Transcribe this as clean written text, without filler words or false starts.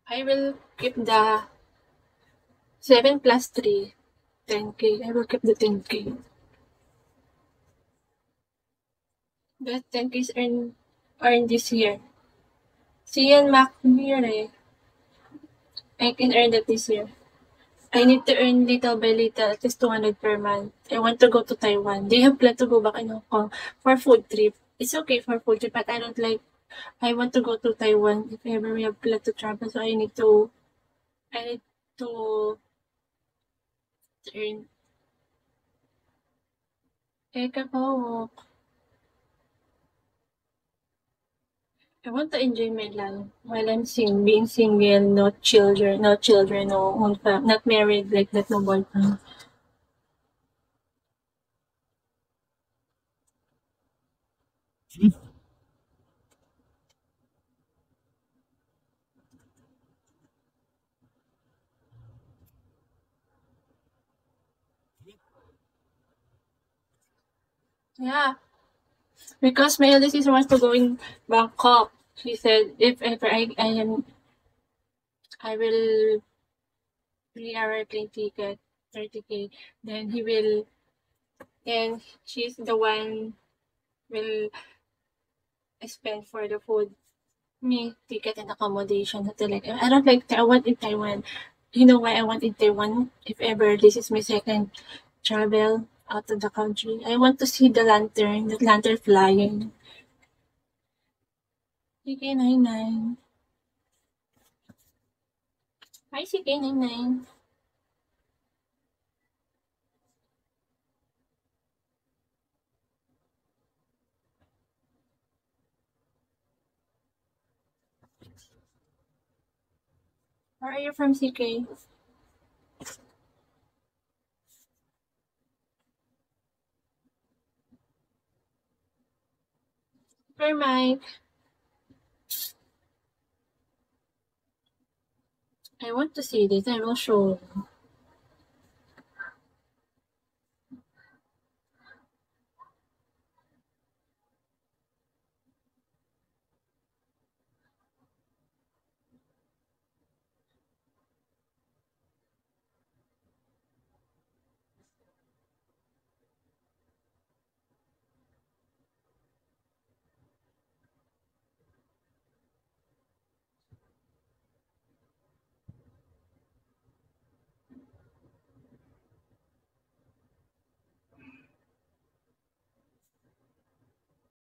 I will keep the 7 plus 3, 10K. I will keep the 10K. But 10K is earned this year. See yan, Mac, year eh. I can earn that this year. I need to earn little by little, at least 200 per month. I want to go to Taiwan. They have plan to go back in Hong Kong for food trip. It's okay for food trip, but I don't like, I want to go to Taiwan if ever we have plan to travel. So I need to earn. Kakao. I want to enjoy my life while I'm being single, no children, not married like that, no boyfriend. Yeah, because my eldest sister wants to go in Bangkok. She said if ever I will 3 hour plane ticket, 30K. Then he will, and she's the one will spend for the food, me, ticket and accommodation. I don't like, I want in Taiwan. You know why I want in Taiwan? If ever this is my second travel out of the country, I want to see the lantern flying. CK99. Hi, CK99. Where are you from, CK? Super Mike. I want to see this. I will show you.